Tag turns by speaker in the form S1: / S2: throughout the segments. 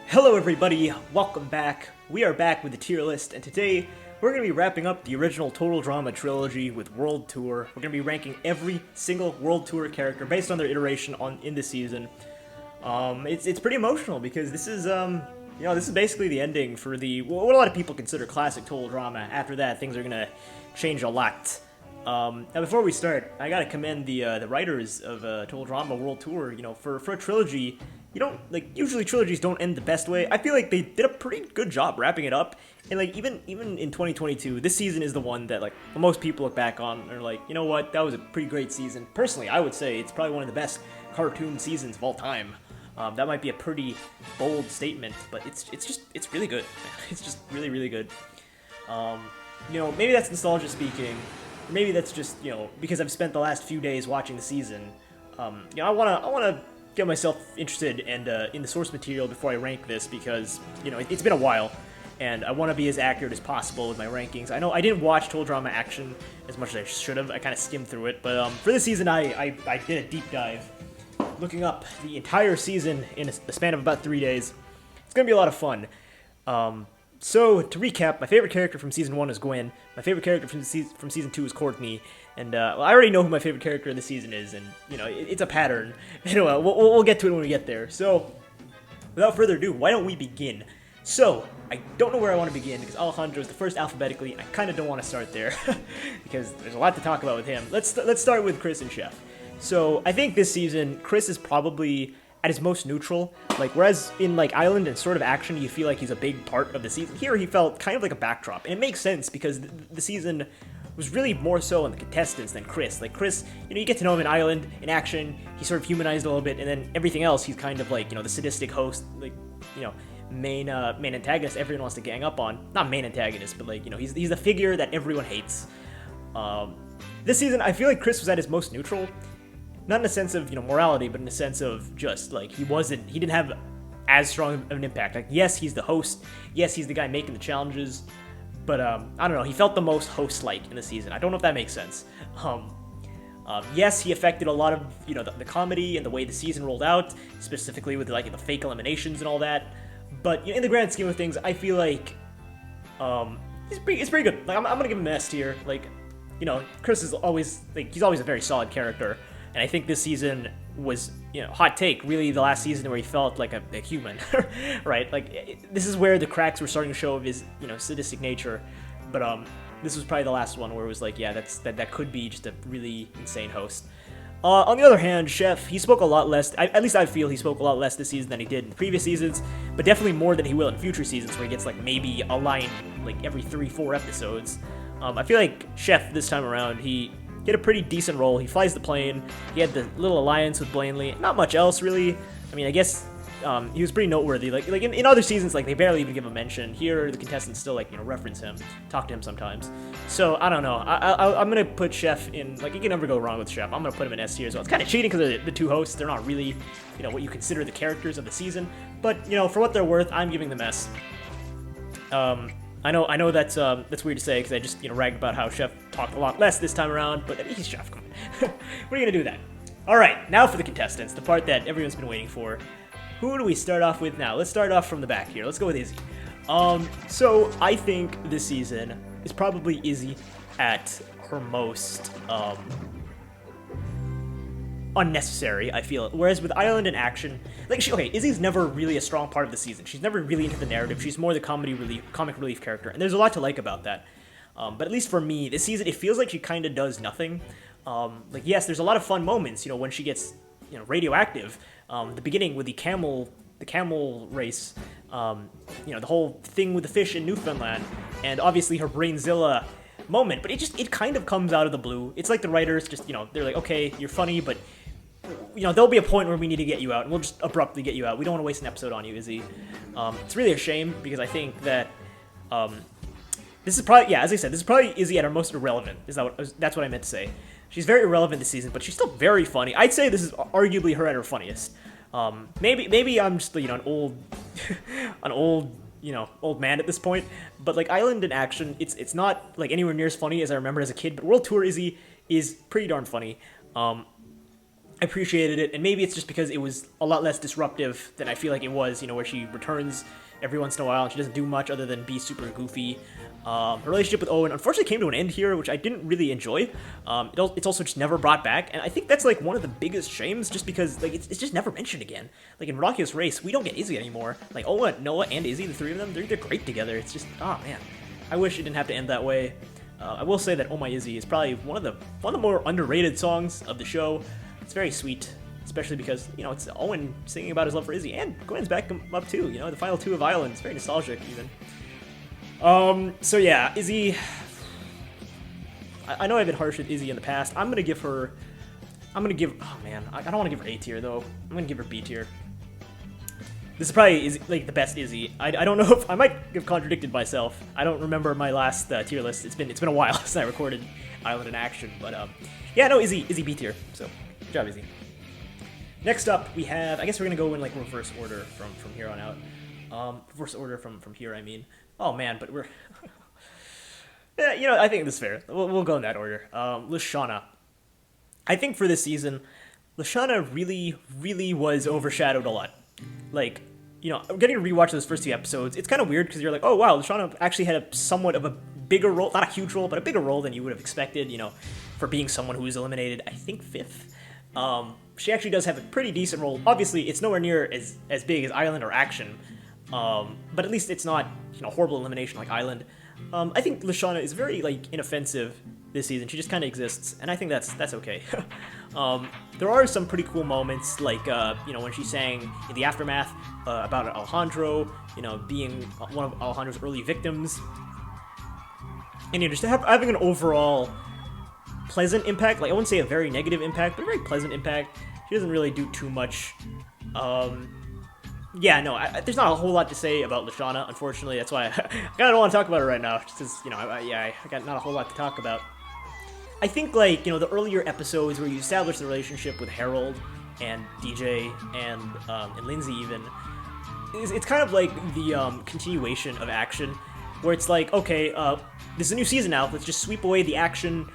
S1: Hello everybody, welcome back. We are back with the tier list, and today we're going to be wrapping up the original Total Drama trilogy with World Tour. We're going to be ranking every single World Tour character based on their iteration in the season. It's pretty emotional because this is this is basically the ending for what a lot of people consider classic Total Drama. After that, things are going to change a lot. Now before we start, I gotta commend the writers of Total Drama World Tour. You know, for a trilogy, usually trilogies don't end the best way. I feel like they did a pretty good job wrapping it up, and even in 2022, this season is the one that most people look back on and are like, you know what, that was a pretty great season. Personally, I would say it's probably one of the best cartoon seasons of all time. That might be a pretty bold statement, but it's really good. It's just really good. Maybe that's nostalgia speaking. Maybe that's just, because I've spent the last few days watching the season. I wanna get myself interested and in the source material before I rank this because, it's been a while, and I want to be as accurate as possible with my rankings. I know I didn't watch Total Drama Action as much as I should have. I kind of skimmed through it, but for this season, I did a deep dive, looking up the entire season in the span of about 3 days. It's gonna be a lot of fun. So, to recap, my favorite character from Season 1 is Gwen, my favorite character from Season 2 is Courtney, and I already know who my favorite character of the season is, and, it's a pattern. Anyway, we'll get to it when we get there. So, without further ado, why don't we begin? So, I don't know where I want to begin, because Alejandro is the first alphabetically, and I kind of don't want to start there, because there's a lot to talk about with him. Let's start with Chris and Chef. So, I think this season, Chris is probably at his most neutral, whereas in Island and Sort of Action you feel like he's a big part of the season, here he felt kind of like a backdrop, and it makes sense because the season was really more so on the contestants than Chris. Chris, you get to know him in Island, in Action, he's sort of humanized a little bit, and then everything else he's kind of the sadistic host, main antagonist everyone wants to gang up on. Not main antagonist, but he's the figure that everyone hates. This season I feel like Chris was at his most neutral. Not in the sense of, morality, but in the sense of just, he didn't have as strong of an impact. Yes, he's the host. Yes, he's the guy making the challenges. But, I don't know, he felt the most host-like in the season. I don't know if that makes sense. Yes, he affected a lot of, the comedy and the way the season rolled out, specifically with, the fake eliminations and all that. But, in the grand scheme of things, I feel like, it's pretty good. I'm gonna give him an S tier. Chris is always, he's always a very solid character. And I think this season was, hot take, really the last season where he felt like a human, right? This is where the cracks were starting to show of his, sadistic nature. But this was probably the last one where it was that could be just a really insane host. On the other hand, Chef, he spoke a lot less, at least I feel he spoke a lot less this season than he did in the previous seasons, but definitely more than he will in future seasons where he gets maybe a line every 3-4 episodes. I feel like Chef this time around, he had a pretty decent role. He flies the plane. He had the little alliance with Blanley. Not much else, really. I mean, I guess he was pretty noteworthy. In other seasons, they barely even give a mention. Here, the contestants still, reference him, talk to him sometimes. So, I don't know. I'm going to put Chef in, you can never go wrong with Chef. I'm going to put him in S tier as well. It's kind of cheating because the two hosts, they're not really, what you consider the characters of the season. But, for what they're worth, I'm giving them S. I know that's weird to say because I just ragged about how Chef talked a lot less this time around, but he's Chef. Come on. What are you gonna do with that? All right, now for the contestants, the part that everyone's been waiting for. Who do we start off with now? Let's start off from the back here. Let's go with Izzy. So I think this season is probably Izzy at her most unnecessary, I feel. Whereas with Island and Action, Izzy's never really a strong part of the season. She's never really into the narrative. She's more the comic relief character, and there's a lot to like about that. But at least for me, this season, it feels like she kind of does nothing. Yes, there's a lot of fun moments, when she gets, radioactive. The beginning with the camel race, the whole thing with the fish in Newfoundland, and obviously her Brainzilla moment. But it kind of comes out of the blue. It's like the writers just, they're like, okay, you're funny, but there'll be a point where we need to get you out, and we'll just abruptly get you out. We don't want to waste an episode on you, Izzy. It's really a shame, because I think that, this is probably, as I said, this is probably Izzy at her most irrelevant. That's what I meant to say. She's very irrelevant this season, but she's still very funny. I'd say this is arguably her at her funniest. Maybe I'm just, an old, old man at this point, but Island in Action, it's not anywhere near as funny as I remember as a kid, but World Tour Izzy is pretty darn funny. I appreciated it, and maybe it's just because it was a lot less disruptive than I feel like it was, where she returns every once in a while and she doesn't do much other than be super goofy. Her relationship with Owen unfortunately came to an end here, which I didn't really enjoy. It's also just never brought back, and I think that's like one of the biggest shames, just because like it's just never mentioned again. Like in Miraculous Race, we don't get Izzy anymore. Like Owen, Noah, and Izzy, the three of them, they're great together. It's just, oh man, I wish it didn't have to end that way. I will say that "Oh My Izzy" is probably one of the more underrated songs of the show. It's very sweet, especially because it's Owen singing about his love for Izzy, and Gwen's backing him up too. The final two of Island. It's very nostalgic even. So yeah, Izzy, I know I've been harsh with Izzy in the past. Oh man, I don't want to give her A tier though. I'm gonna give her B tier. This is probably Izzy, like the best Izzy. I don't know if I might have contradicted myself. I don't remember my last tier list. It's been a while since I recorded Island in Action, but yeah, no, Izzy B tier. So good job, Izzy. Next up, we have, I guess we're gonna go in like reverse order from here on out. Reverse order from here, I mean. Oh man, but we're yeah, I think this is fair. We'll go in that order. Lashana. I think for this season, Lashana really was overshadowed a lot. Like, getting to rewatch those first two episodes, it's kind of weird because you're like, oh wow, Lashana actually had a somewhat of a bigger role, not a huge role, but a bigger role than you would have expected, for being someone who was eliminated, I think, 5th. She actually does have a pretty decent role. Obviously, it's nowhere near as big as Island or Action, but at least it's not, horrible elimination like Island. I think Lashana is very, inoffensive this season. She just kind of exists, and I think that's okay. There are some pretty cool moments, like, when she sang in the Aftermath about Alejandro, being one of Alejandro's early victims. And, just having an overall pleasant impact. Like, I wouldn't say a very negative impact, but a very pleasant impact. She doesn't really do too much. Yeah, no, there's not a whole lot to say about Lashana, unfortunately. That's why I kind of don't want to talk about her right now, just because, I got not a whole lot to talk about. I think, the earlier episodes where you establish the relationship with Harold and DJ and Lindsay even, it's kind of like the continuation of Action, where it's like, okay, this is a new season now, let's just sweep away the Action,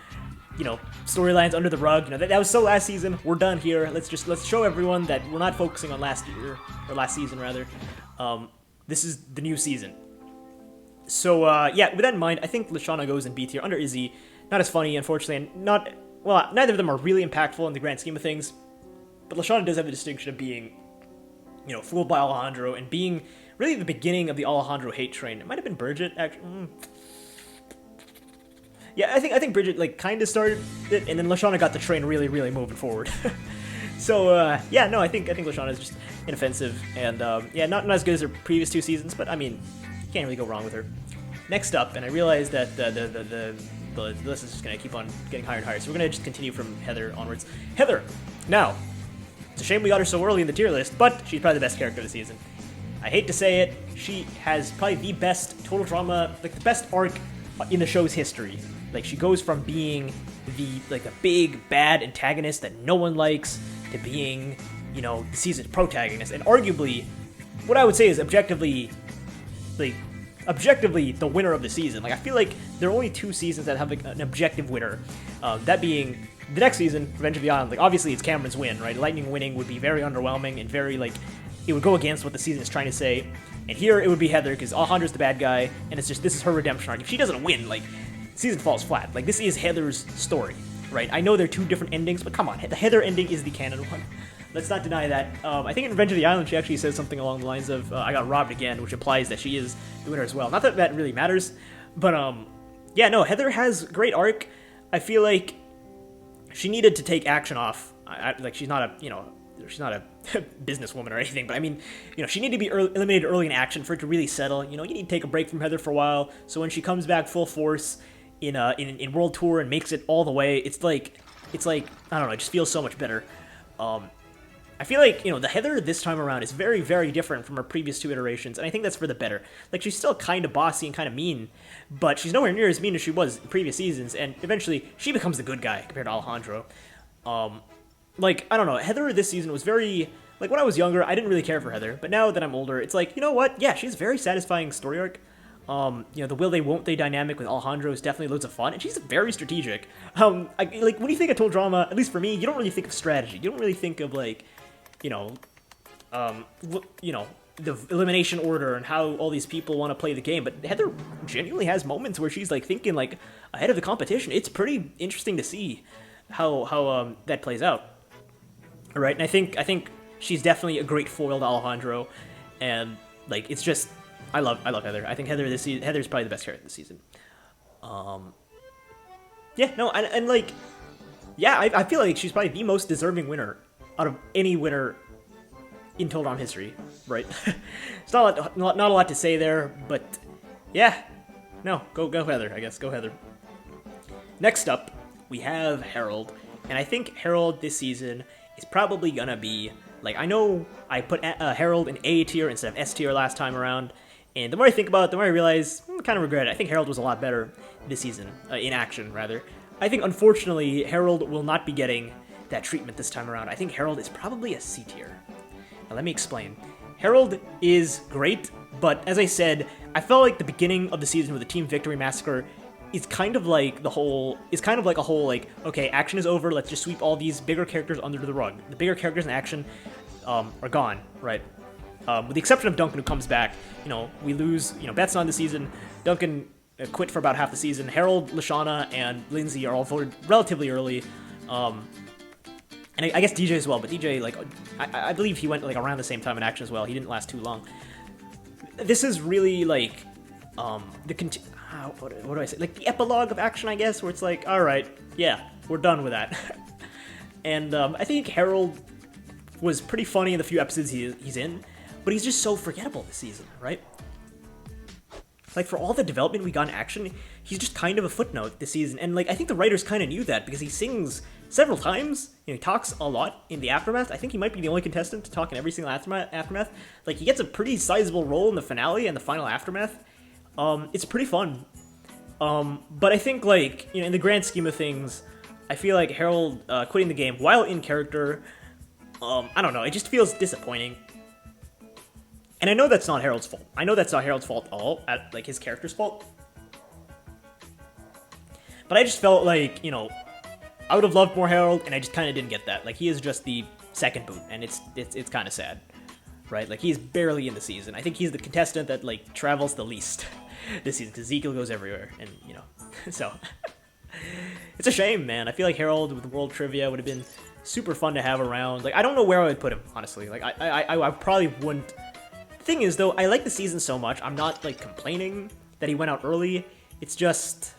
S1: storylines under the rug. That was so last season. We're done here. Let's show everyone that we're not focusing on last season rather. This is the new season. So yeah, with that in mind, I think Lashana goes in B tier under Izzy. Not as funny, unfortunately, and neither of them are really impactful in the grand scheme of things. But Lashana does have the distinction of being, fooled by Alejandro and being really the beginning of the Alejandro hate train. It might have been Bridget, actually. Yeah, I think Bridget kind of started it, and then Lashana got the train really moving forward. So yeah, no, I think Lashana is just inoffensive, and yeah, not as good as her previous two seasons, but I mean, you can't really go wrong with her. Next up, and I realize that the list is just gonna keep on getting higher and higher, so we're gonna just continue from Heather onwards. Heather, now, it's a shame we got her so early in the tier list, but she's probably the best character of the season. I hate to say it, she has probably the best total drama, the best arc in the show's history. She goes from being the big bad antagonist that no one likes to being, the season's protagonist, and arguably, what I would say is objectively the winner of the season. I feel like there are only 2 seasons that have an objective winner. That being the next season, Revenge of the Island. Obviously it's Cameron's win, right? Lightning winning would be very underwhelming and very it would go against what the season is trying to say. And here it would be Heather, because Alejandro's the bad guy, and it's just, this is her redemption arc. If she doesn't win, season falls flat. This is Heather's story, right? I know they're 2 different endings, but come on, the Heather ending is the canon one. Let's not deny that. I think in Revenge of the Island, she actually says something along the lines of, I got robbed again, which implies that she is the winner as well. Not that that really matters, but yeah, no, Heather has great arc. I feel like she needed to take Action off. She's not a, she's not a businesswoman or anything, but I mean, she needed to be eliminated early in Action for it to really settle. You need to take a break from Heather for a while, so when she comes back full force in World Tour and makes it all the way, it's like I don't know, it just feels so much better. I feel like, the Heather this time around is very, very different from her previous 2 iterations, and I think that's for the better. She's still kind of bossy and kind of mean, but she's nowhere near as mean as she was in previous seasons, and eventually she becomes the good guy compared to Alejandro. I don't know, Heather this season was very, when I was younger, I didn't really care for Heather, but now that I'm older, it's you know what, yeah, she's a very satisfying story arc. The will they won't they dynamic with Alejandro is definitely loads of fun, and she's very strategic. Like when you think of total drama, at least for me, you don't really think of strategy. You don't really think of like, the elimination order and how all these people want to play the game. But Heather genuinely has moments where she's like thinking like ahead of the competition. It's pretty interesting to see how that plays out. All right, and I think she's definitely a great foil to Alejandro, and like it's just I love Heather. I think Heather's probably the best character this season. I feel like she's probably the most deserving winner out of any winner in Total Drama history, right? It's not a lot to say there, but yeah, no, go Heather, I guess, go Heather. Next up, we have Harold, and I think Harold this season is probably gonna be, like, I know I put Harold in A tier instead of S tier last time around, and the more I think about it, the more I realize, I kind of regret it. I think Harold was a lot better this season, in action, rather. I think, unfortunately, Harold will not be getting that treatment this time around. I think Harold is probably a C tier. Now, let me explain. Harold is great, but as I said, I felt like the beginning of the season with the Team Victory Massacre is kind of like a whole, okay, action is over, let's just sweep all these bigger characters under the rug. The bigger characters in action are gone, right? With the exception of Duncan, who comes back. We lose, Beth's on the season. Duncan quit for about half the season. Harold, Lashana, and Lindsay are all voted relatively early. And I guess DJ as well, but DJ, like, I believe he went, like, around the same time in action as well. He didn't last too long. This is really, like, what do I say? Like, the epilogue of action, I guess, where it's like, alright, yeah, we're done with that. And I think Harold was pretty funny in the few episodes he's in, but he's just so forgettable this season, right? Like, for all the development we got in action, he's just kind of a footnote this season. And, like, I think the writers kind of knew that because he sings several times. He talks a lot in the Aftermath. I think he might be the only contestant to talk in every single Aftermath. Like, he gets a pretty sizable role in the finale and the final Aftermath. It's pretty fun. But I think, like, in the grand scheme of things, I feel like Harold quitting the game while in character, I don't know, it just feels disappointing. And I know that's not Harold's fault. I know that's not Harold's fault at all, like his character's fault. But I just felt like, I would have loved more Harold, and I just kind of didn't get that. Like, he is just the second boot, and it's kind of sad, right? Like, he's barely in the season. I think he's the contestant that, like, travels the least this season, because Ezekiel goes everywhere, and, so. It's a shame, man. I feel like Harold with World Trivia would have been super fun to have around. Like, I don't know where I would put him, honestly. Like, I probably wouldn't. The thing is, though, I like the season so much, I'm not, like, complaining that he went out early. It's just,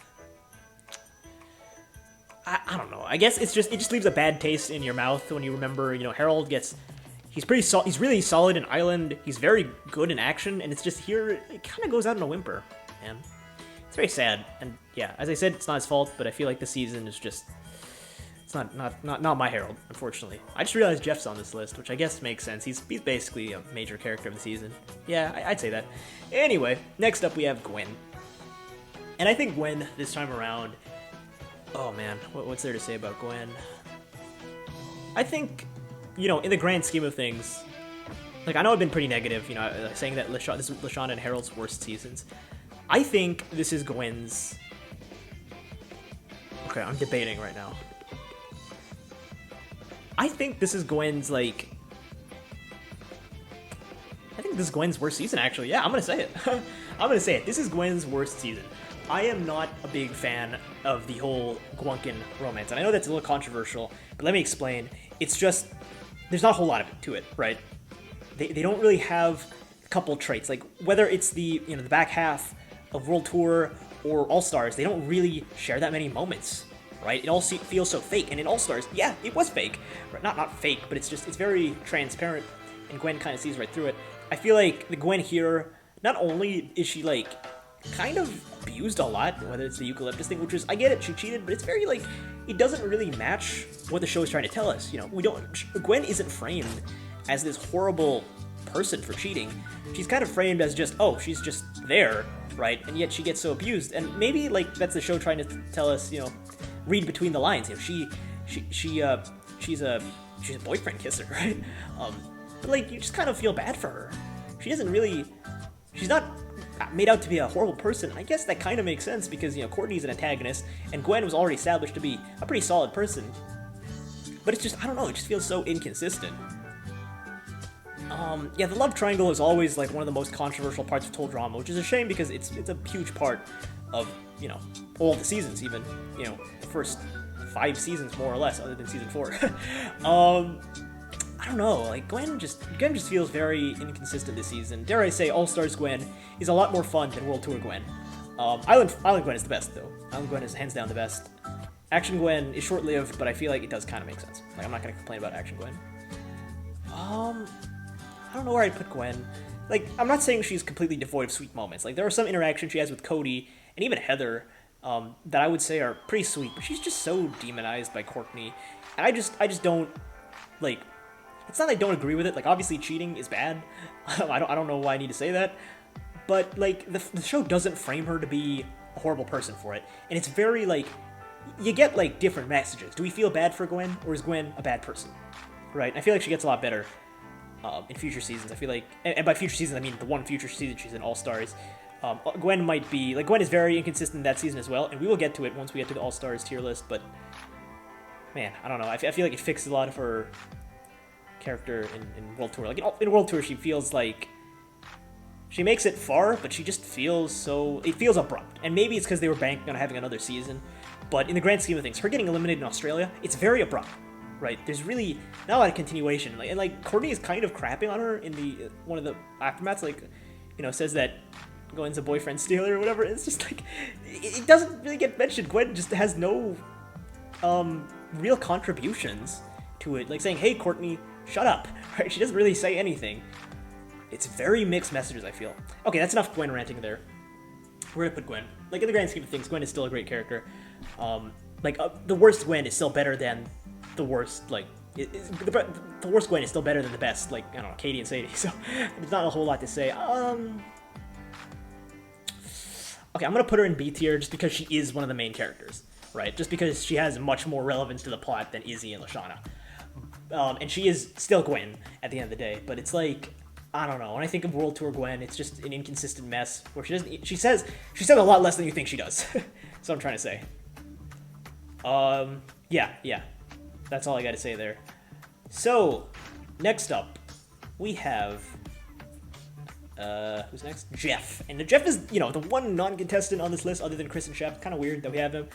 S1: I don't know. I guess it just leaves a bad taste in your mouth when you remember, Harold he's really solid in Island, he's very good in action, and it's just here, it kind of goes out in a whimper, man. It's very sad, and yeah, as I said, it's not his fault, but I feel like the season is just, it's not my Harold, unfortunately. I just realized Jeff's on this list, which I guess makes sense. He's basically a major character of the season. Yeah, I'd say that. Anyway, next up we have Gwen. And I think Gwen, this time around, oh man, what's there to say about Gwen? I think, in the grand scheme of things, like, I know I've been pretty negative, saying that this is Lashana and Harold's worst seasons. I think this is Gwen's... Okay, I'm debating right now. I think this is Gwen's, like... I think this is Gwen's worst season, actually. Yeah, I'm gonna say it. I'm gonna say it. This is Gwen's worst season. I am not a big fan of the whole Duncan romance, and I know that's a little controversial, but let me explain. It's just, there's not a whole lot of it to it, right? They don't really have a couple traits, like whether it's the the back half of World Tour or All Stars, they don't really share that many moments, right? It all feels so fake, and in All Stars, yeah, it was fake, right? Not fake, but it's very transparent, and Gwen kind of sees right through it. I feel like the Gwen here, not only is she like kind of abused a lot, whether it's the eucalyptus thing, which is, I get it, she cheated, but it's very, like, it doesn't really match what the show is trying to tell us, Gwen isn't framed as this horrible person for cheating. She's kind of framed as just, oh, she's just there, right, and yet she gets so abused, and maybe, like, that's the show trying to tell us, read between the lines, she's a boyfriend kisser, right, but, like, you just kind of feel bad for her. She's not made out to be a horrible person. I guess that kind of makes sense because, Courtney's an antagonist, and Gwen was already established to be a pretty solid person. But it's just, I don't know, it just feels so inconsistent. Yeah, the love triangle is always, like, one of the most controversial parts of total drama, which is a shame because it's a huge part of, all the seasons even, the first 5 seasons, more or less, other than season 4. I don't know, like, Gwen just feels very inconsistent this season. Dare I say, All-Stars Gwen is a lot more fun than World Tour Gwen. Island Gwen is the best, though. Island Gwen is hands down the best. Action Gwen is short-lived, but I feel like it does kind of make sense. Like, I'm not gonna complain about Action Gwen. I don't know where I'd put Gwen. Like, I'm not saying she's completely devoid of sweet moments. Like, there are some interactions she has with Cody, and even Heather, that I would say are pretty sweet, but she's just so demonized by Courtney. And I just don't, like, it's not that I don't agree with it. Like, obviously cheating is bad. I don't know why I need to say that. But, like, the show doesn't frame her to be a horrible person for it. And it's very, like, you get, like, different messages. Do we feel bad for Gwen, or is Gwen a bad person? Right? I feel like she gets a lot better in future seasons. I feel like, and by future seasons, I mean the one future season she's in All-Stars. Gwen might be, like, Gwen is very inconsistent in that season as well, and we will get to it once we get to the All-Stars tier list, but, man, I don't know. I feel like it fixes a lot of her character in World Tour. Like, in World Tour, she feels like she makes it far, but she just feels it feels abrupt. And maybe it's because they were banking on having another season, but in the grand scheme of things, her getting eliminated in Australia, it's very abrupt, right? There's really not a lot of continuation. And Courtney is kind of crapping on her in the one of the aftermaths, says that Gwen's a boyfriend stealer or whatever. It's just like, it doesn't really get mentioned. Gwen just has no real contributions to it, like saying, hey, Courtney, shut up, right? She doesn't really say anything. It's very mixed messages, I feel. Okay, that's enough Gwen ranting there. We're gonna put Gwen. Like, in the grand scheme of things, Gwen is still a great character. The worst Gwen is still better than the worst, the worst Gwen is still better than the best, I don't know, Katie and Sadie, so there's not a whole lot to say. Okay, I'm gonna put her in B tier just because she is one of the main characters, right? Just because she has much more relevance to the plot than Izzy and Lashana. And she is still Gwen at the end of the day, but it's like, I don't know. When I think of World Tour Gwen, it's just an inconsistent mess where she says a lot less than you think she does. That's what I'm trying to say. Yeah. That's all I gotta say there. So, next up, we have, who's next? Jeff. And Jeff is, the one non-contestant on this list other than Chris and Chef. Kind of weird that we have him.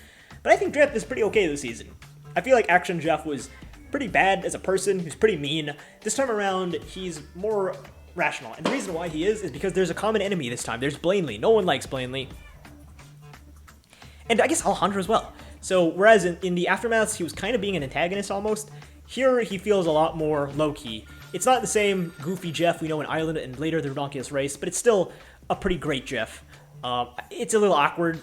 S1: But I think Jeff is pretty okay this season. I feel like Action Jeff was pretty bad as a person, who's pretty mean. This time around, he's more rational. And the reason why he is because there's a common enemy this time. There's Blanley. No one likes Blanley. And I guess Alejandro as well. So, whereas in the Aftermaths, he was kind of being an antagonist almost, here he feels a lot more low-key. It's not the same goofy Jeff we know in Island and later the Redonkulous Race, but it's still a pretty great Jeff. It's a little awkward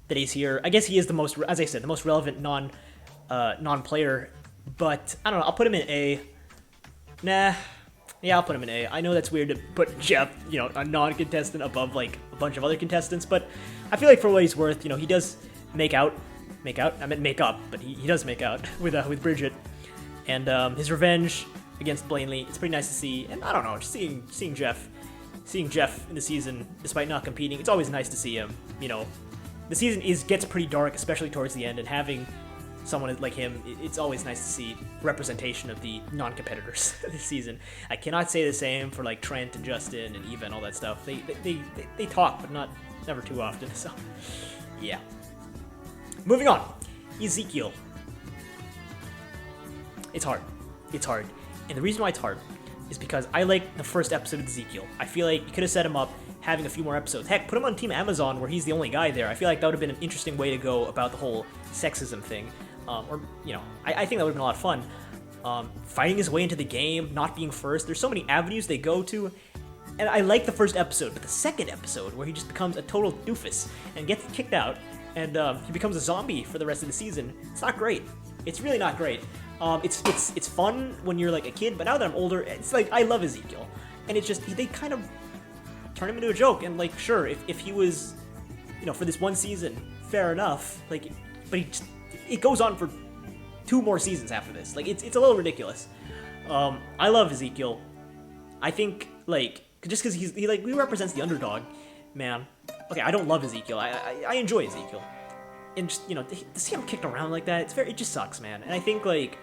S1: that he's here. I guess he is the most, as I said, the most relevant non-player, but I don't know, I'll put him in A. Nah. Yeah, I'll put him in A. I know that's weird to put Jeff, a non-contestant above, a bunch of other contestants, but I feel like for what he's worth, he does make up, but he does make out with Bridget. And his revenge against Blanley, it's pretty nice to see. And I don't know, just seeing Jeff in the season, despite not competing, it's always nice to see him. The season gets pretty dark, especially towards the end, and having someone like him, it's always nice to see representation of the non-competitors this season. I cannot say the same for Trent and Justin and Eva and all that stuff. They talk, but never too often. So yeah. Moving on, Ezekiel. It's hard. And the reason why it's hard is because I like the first episode of Ezekiel. I feel like you could have set him up having a few more episodes. Heck, put him on Team Amazon where he's the only guy there. I feel like that would have been an interesting way to go about the whole sexism thing. I think that would have been a lot of fun. Fighting his way into the game, not being first. There's so many avenues they go to. And I like the first episode, but the second episode where he just becomes a total doofus and gets kicked out and he becomes a zombie for the rest of the season, it's not great. It's really not great. It's fun when you're a kid, but now that I'm older, it's I love Ezekiel. And it's just, they kind of turn him into a joke. And sure, if he was, for this one season, fair enough. But it goes on for 2 more seasons after this. It's a little ridiculous. I love Ezekiel. I think, just because he represents the underdog. man. Okay, I don't love Ezekiel. I enjoy Ezekiel. And just, you know, to see him kicked around like that, it just sucks, man. And I think, like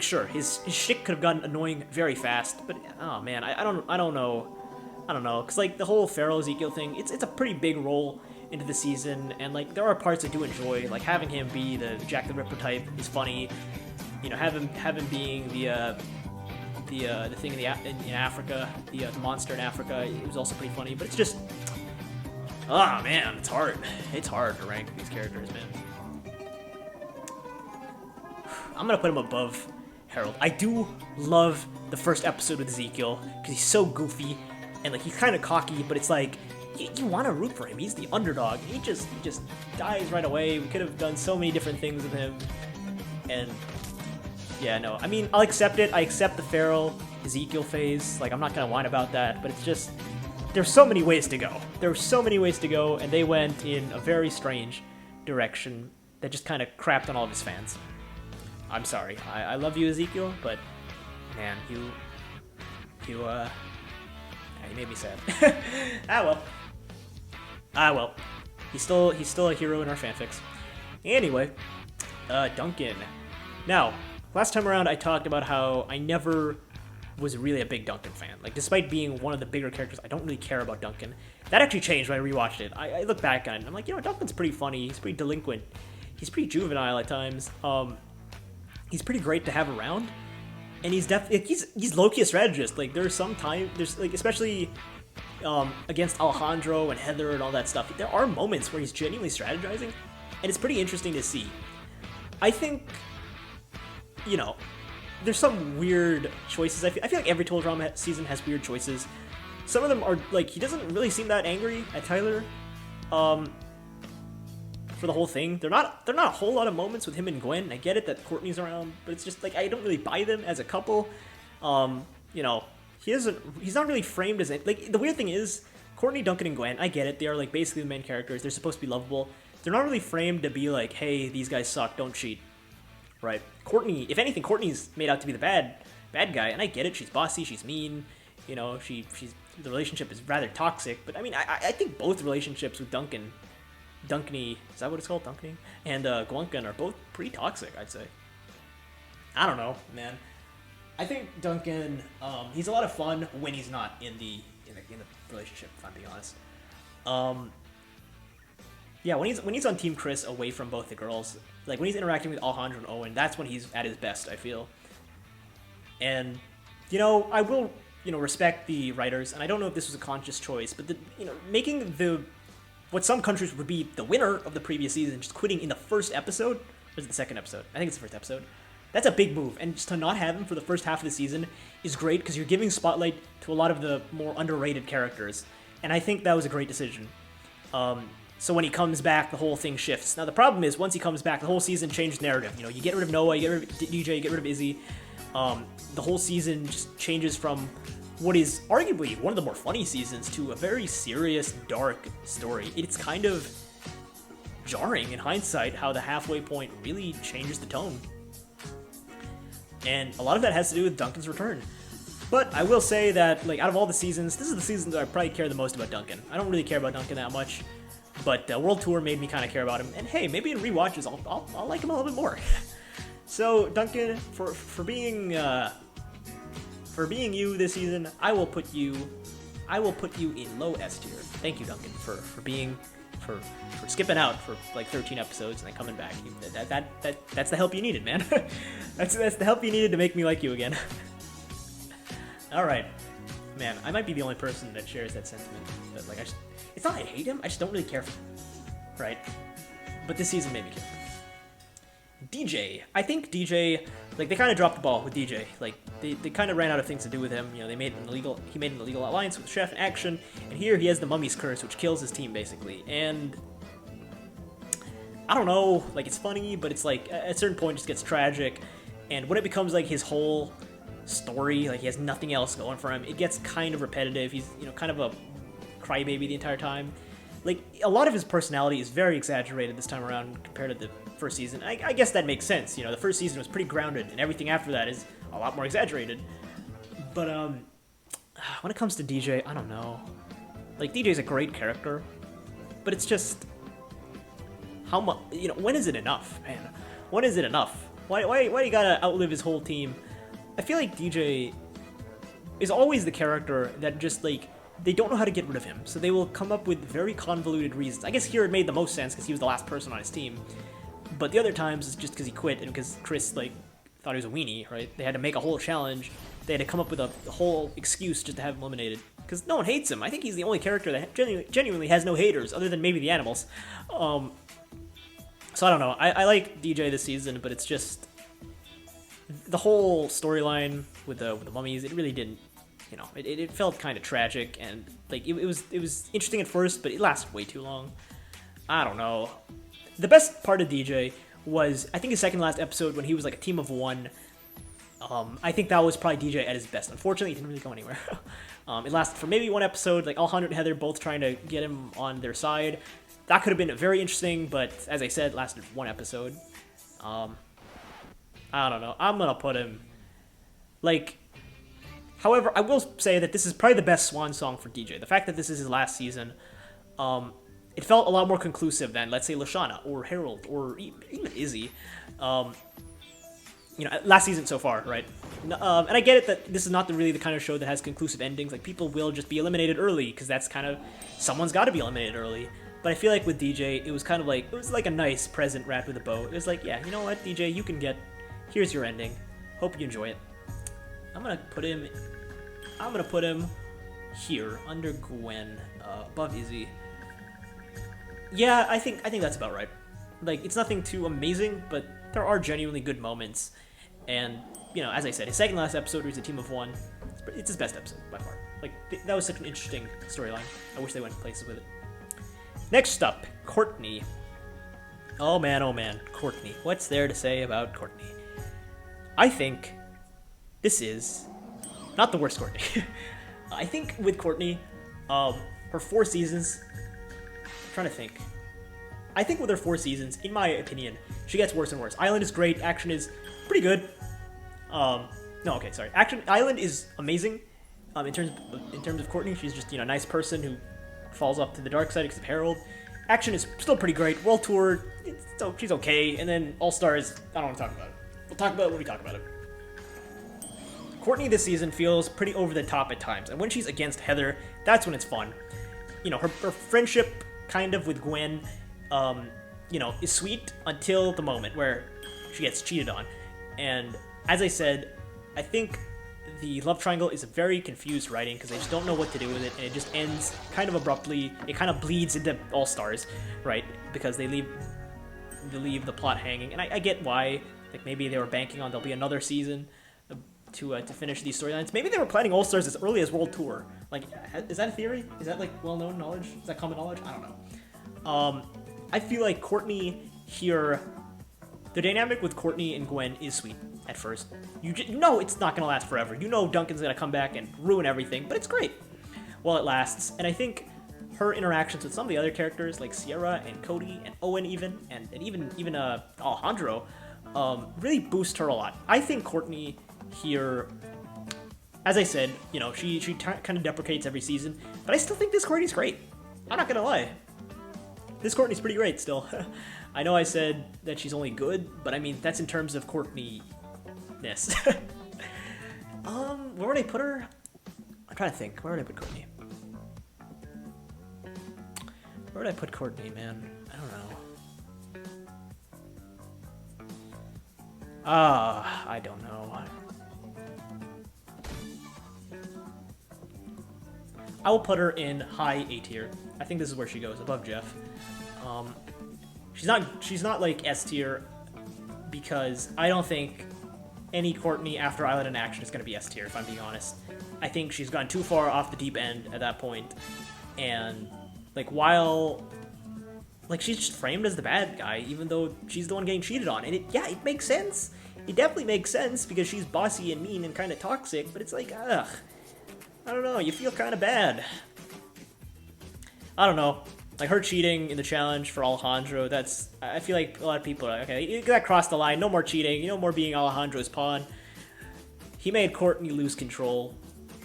S1: sure, his shtick could have gotten annoying very fast, but, oh, man, I don't know. I don't know, because, like, the whole Pharaoh Ezekiel thing, it's a pretty big role into the season, and, like, there are parts I do enjoy, like, having him be the Jack the Ripper type is funny, you know, have him being the thing in Africa, the monster in Africa, it was also pretty funny, but it's just, ah, man, it's hard to rank these characters, man. I'm gonna put him above Harold. I do love the first episode with Ezekiel, because he's so goofy, and, like, he's kind of cocky, but it's like, you want to root for him. He's the underdog. He just dies right away. We could have done so many different things with him. And, yeah, no. I mean, I'll accept it. I accept the Pharaoh Ezekiel phase. Like, I'm not going to whine about that, but it's just, there's so many ways to go. There were so many ways to go, and they went in a very strange direction that just kind of crapped on all of his fans. I'm sorry. I love you, Ezekiel, but, man, you made me sad. Ah well. He's still a hero in our fanfics. Anyway, Duncan. Now, last time around I talked about how I never was really a big Duncan fan. Like, despite being one of the bigger characters, I don't really care about Duncan. That actually changed when I rewatched it. I look back on it and I'm like, you know, Duncan's pretty funny. He's pretty delinquent. He's pretty juvenile at times. He's pretty great to have around. And he's low-key a strategist. Like, there's like, especially against Alejandro and Heather and all that stuff, there are moments where he's genuinely strategizing, and it's pretty interesting to see. I think, you know, there's some weird choices. I feel like every Total Drama season has weird choices. Some of them are, like, he doesn't really seem that angry at Tyler for the whole thing. They're not a whole lot of moments with him and Gwen. I get it that Courtney's around, but it's just, like, I don't really buy them as a couple. You know, he's not really framed as it. Like, the weird thing is, Courtney, Duncan, and Gwen, I get it. They are, like, basically the main characters. They're supposed to be lovable. They're not really framed to be like, hey, these guys suck, don't cheat. Right? Courtney, if anything, Courtney's made out to be the bad guy, and I get it. She's bossy, she's mean. You know, the relationship is rather toxic. But I mean, I think both relationships with Duncany, is that what it's called? Duncany? And Duncan are both pretty toxic, I'd say. I don't know, man. I think Duncan, he's a lot of fun when he's not in the relationship, if I'm being honest. Yeah, when he's on Team Chris away from both the girls, like when he's interacting with Alejandro and Owen, that's when he's at his best, I feel. And, you know, I will, you know, respect the writers, and I don't know if this was a conscious choice, but making what some countries would be the winner of the previous season, just quitting in the first episode, or is it the second episode? I think it's the first episode. That's a big move, and just to not have him for the first half of the season is great, because you're giving spotlight to a lot of the more underrated characters, and I think that was a great decision. So when he comes back, the whole thing shifts. Now the problem is, once he comes back, the whole season changed narrative. You know, you get rid of Noah, you get rid of DJ, you get rid of Izzy. The whole season just changes from what is arguably one of the more funny seasons to a very serious, dark story. It's kind of jarring in hindsight how the halfway point really changes the tone. And a lot of that has to do with Duncan's return. But I will say that, like, out of all the seasons, this is the season that I probably care the most about Duncan. I don't really care about Duncan that much, but World Tour made me kind of care about him. And hey, maybe in rewatches I'll like him a little bit more. So Duncan, for being you this season, I will put you in low S tier. Thank you, Duncan, for skipping out for like 13 episodes and then coming back. That's the help you needed, man. that's the help you needed to make me like you again. All right, man. I might be the only person that shares that sentiment. But like, it's not I hate him. I just don't really care for him, right? But this season made me care for him. DJ. I think DJ, like, they kind of dropped the ball with DJ. Like, they kind of ran out of things to do with him. You know, he made an illegal alliance with Chef in Action, and here he has the Mummy's Curse, which kills his team, basically. And I don't know, like, it's funny, but it's like, at a certain point, it just gets tragic. And when it becomes, like, his whole story, like, he has nothing else going for him, it gets kind of repetitive. He's, you know, kind of a crybaby the entire time. Like, a lot of his personality is very exaggerated this time around compared to the first season. I guess that makes sense. You know, the first season was pretty grounded, and everything after that is a lot more exaggerated. But when it comes to DJ, I don't know. Like, DJ's a great character, but it's just how much, when is it enough, man? When is it enough? Why you gotta outlive his whole team? I feel like DJ is always the character that just, like, they don't know how to get rid of him, so they will come up with very convoluted reasons. I guess here it made the most sense because he was the last person on his team, but the other times it's just because he quit and because Chris, like, thought he was a weenie, right? They had to make a whole challenge. They had to come up with a whole excuse just to have him eliminated. Because no one hates him. I think he's the only character that genuinely has no haters, other than maybe the animals. So I don't know. I like DJ this season, but it's just the whole storyline with the mummies. It really didn't, it felt kind of tragic, and like it was interesting at first, but it lasted way too long. I don't know. The best part of DJ was, I think, his second last episode when he was like a team of one. I think that was probably DJ at his best. Unfortunately, he didn't really go anywhere. It lasted for maybe one episode, like Alejandro and Heather both trying to get him on their side. That could have been very interesting, but as I said, it lasted one episode. I don't know. I'm gonna put him, like, however, I will say that this is probably the best swan song for DJ. The fact that this is his last season, it felt a lot more conclusive than, let's say, Lashana or Harold or even Izzy. Last season so far, right? And I get it that this is not really the kind of show that has conclusive endings. Like, people will just be eliminated early because that's kind of, someone's got to be eliminated early. But I feel like with DJ, it was kind of like, it was like a nice present wrapped with a bow. It was like, yeah, you know what, DJ, you can here's your ending. Hope you enjoy it. I'm gonna put him here under Gwen, above Izzy. Yeah, I think that's about right. Like, it's nothing too amazing, but there are genuinely good moments. And, as I said, his second last episode, where he's a team of one, it's his best episode by far. Like, that was such an interesting storyline. I wish they went places with it. Next up, Courtney. Oh man, Courtney. What's there to say about Courtney? I think this is not the worst Courtney. I think with Courtney, her 4 seasons, I'm trying to think. I think with her 4 seasons, in my opinion, she gets worse and worse. Island is great. Action is pretty good. Island is amazing. In terms of Courtney, she's just a nice person who falls off to the dark side because of Harold. Action is still pretty great. World Tour, she's okay. And then All Stars, I don't want to talk about it. We'll talk about it when we talk about it. Courtney this season feels pretty over the top at times, and when she's against Heather, that's when it's fun. Her friendship kind of with Gwen, is sweet until the moment where she gets cheated on. And as I said, I think the love triangle is a very confused writing because they just don't know what to do with it, and it just ends kind of abruptly. It kind of bleeds into All Stars, right? Because they leave the plot hanging, and I get why. Like, maybe they were banking on there'll be another season to finish these storylines. Maybe they were planning All Stars as early as World Tour. Like, is that a theory? Is that, like, well-known knowledge? Is that common knowledge? I don't know. I feel like Courtney here, the dynamic with Courtney and Gwen is sweet at first. You know it's not going to last forever. You know Duncan's going to come back and ruin everything, but it's great while it lasts. And I think her interactions with some of the other characters, like Sierra and Cody and Owen and even Alejandro, really boost her a lot. I think Courtney here, as I said, she kind of deprecates every season, but I still think this Courtney's great. I'm not going to lie. This Courtney's pretty great still. I know I said that she's only good, but I mean, that's in terms of Courtney-ness. Where would I put her? I'm trying to think. Where would I put Courtney? Where would I put Courtney, man? I don't know. I don't know. I will put her in high A tier. I think this is where she goes, above Jeff. She's not like S tier because I don't think any Courtney after Island in Action is going to be S tier, if I'm being honest. I think she's gone too far off the deep end at that point, and like she's just framed as the bad guy, even though she's the one getting cheated on, and it makes sense. It definitely makes sense because she's bossy and mean and kind of toxic, but it's like, ugh, I don't know, you feel kind of bad. I don't know. Like, her cheating in the challenge for Alejandro, I feel like a lot of people are like, okay, that crossed the line, no more cheating, no more being Alejandro's pawn. He made Courtney lose control.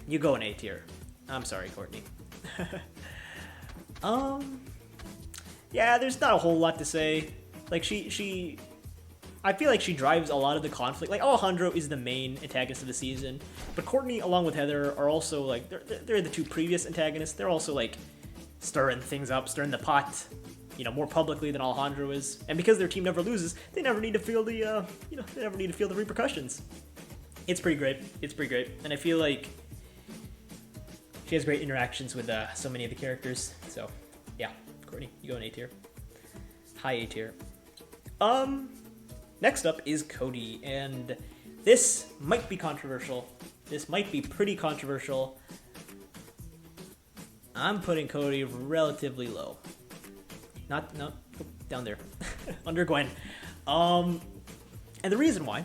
S1: You go in A tier. I'm sorry, Courtney. Yeah, there's not a whole lot to say. Like, I feel like she drives a lot of the conflict. Like, Alejandro is the main antagonist of the season, but Courtney, along with Heather, are also, like, they're the two previous antagonists. They're also, like, stirring things up, stirring the pot, you know, more publicly than Alejandro is. And because their team never loses, they never need to feel the, they never need to feel the repercussions. It's pretty great. It's pretty great. And I feel like she has great interactions with so many of the characters. So, yeah. Courtney, you go in A tier. High A tier. Next up is Cody, and this might be controversial. This might be pretty controversial. I'm putting Cody relatively low. No, down there. Under Gwen. And the reason why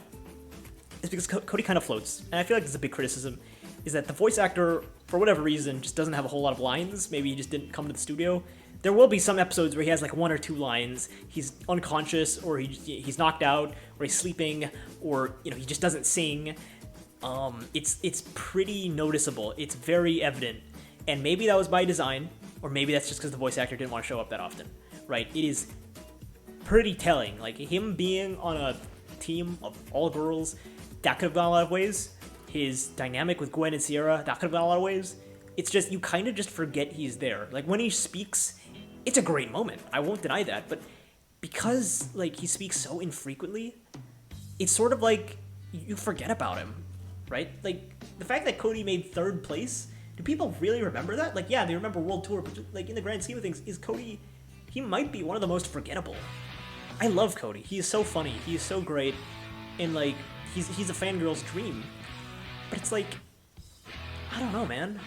S1: is because Cody kind of floats. And I feel like this is a big criticism, is that the voice actor, for whatever reason, just doesn't have a whole lot of lines. Maybe he just didn't come to the studio. There will be some episodes where he has like 1 or 2 lines. He's unconscious, or he's knocked out, or he's sleeping, or he just doesn't sing. It's pretty noticeable. It's very evident, and maybe that was by design, or maybe that's just because the voice actor didn't want to show up that often. Right? It is pretty telling. Like, him being on a team of all girls, that could have gone a lot of ways. His dynamic with Gwen and Sierra, that could have gone a lot of ways. It's just, you kind of just forget he's there. Like, when he speaks, it's a great moment. I won't deny that. But because, like, he speaks so infrequently, it's sort of like you forget about him, right? Like, the fact that Cody made 3rd place, do people really remember that? Like, yeah, they remember World Tour, but, like, in the grand scheme of things, is Cody, he might be one of the most forgettable. I love Cody. He is so funny. He is so great. And, like, he's a fangirl's dream. But it's like, I don't know, man.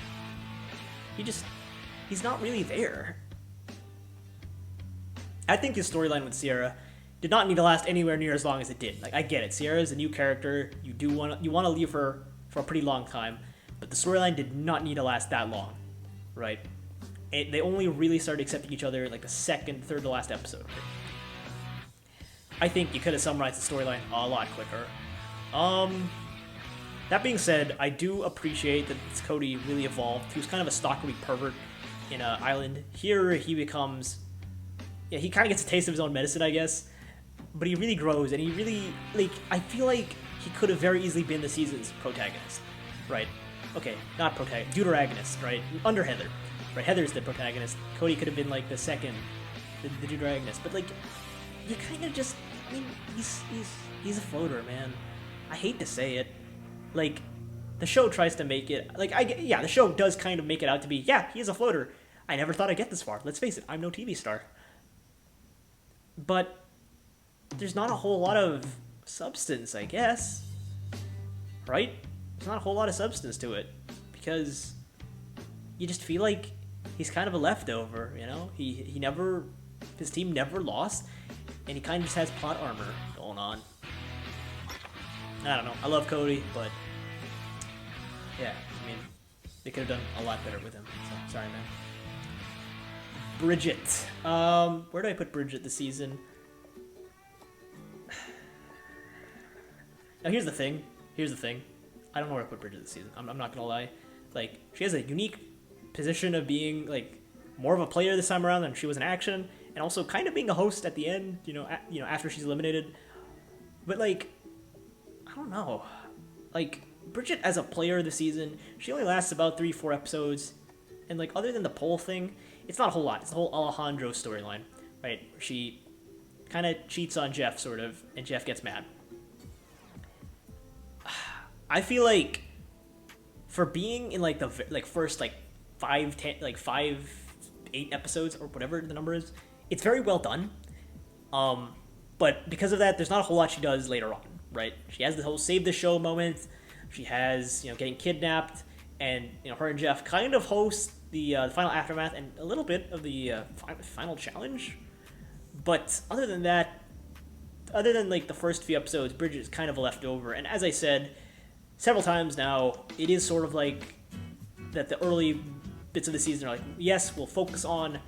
S1: He's not really there. I think his storyline with Sierra did not need to last anywhere near as long as it did. Like, I get it. Sierra's a new character. You want to leave her for a pretty long time, but the storyline did not need to last that long, right? They only really started accepting each other like the 2nd, 3rd to last episode. I think you could have summarized the storyline a lot quicker. That being said, I do appreciate that Cody really evolved. He was kind of a stalkery pervert in Island. Here he becomes, he kind of gets a taste of his own medicine, I guess. But he really grows, and he really, like, I feel like he could have very easily been the season's protagonist, right? Okay, not protagonist, deuteragonist, right? Under Heather, right? Heather's the protagonist. Cody could have been, like, the second, the deuteragonist. But, like, you kind of just, I mean, he's a floater, man. I hate to say it. Like, the show tries to make it, like, the show does kind of make it out to be, yeah, he is a floater. I never thought I'd get this far. Let's face it, I'm no TV star. But there's not a whole lot of substance, I guess. Right? There's not a whole lot of substance to it. Because you just feel like he's kind of a leftover, you know? He never, his team never lost, and he kind of just has plot armor going on. I don't know. I love Cody, but yeah, I mean, they could have done a lot better with him. So, sorry, man. Bridget. Where do I put Bridget this season? Now, here's the thing. I don't know where to put Bridget this season. I'm not gonna lie. Like, she has a unique position of being, like, more of a player this time around than she was in action, and also kind of being a host at the end, after she's eliminated. But, like, I don't know. Like, Bridget as a player this season, she only lasts about 3-4 episodes. And, like, other than the poll thing, it's not a whole lot. It's the whole Alejandro storyline, right? She kind of cheats on Jeff, sort of, and Jeff gets mad. I feel like for being in, like, the first, like, 8 episodes, or whatever the number is, it's very well done. But because of that, there's not a whole lot she does later on, right? She has the whole save the show moment. She has, getting kidnapped, and, her and Jeff kind of host the final aftermath and a little bit of the final challenge. But other than that, like the first few episodes, Bridget is kind of a leftover. And as I said several times now, it is sort of like that the early bits of the season are like, yes, we'll focus on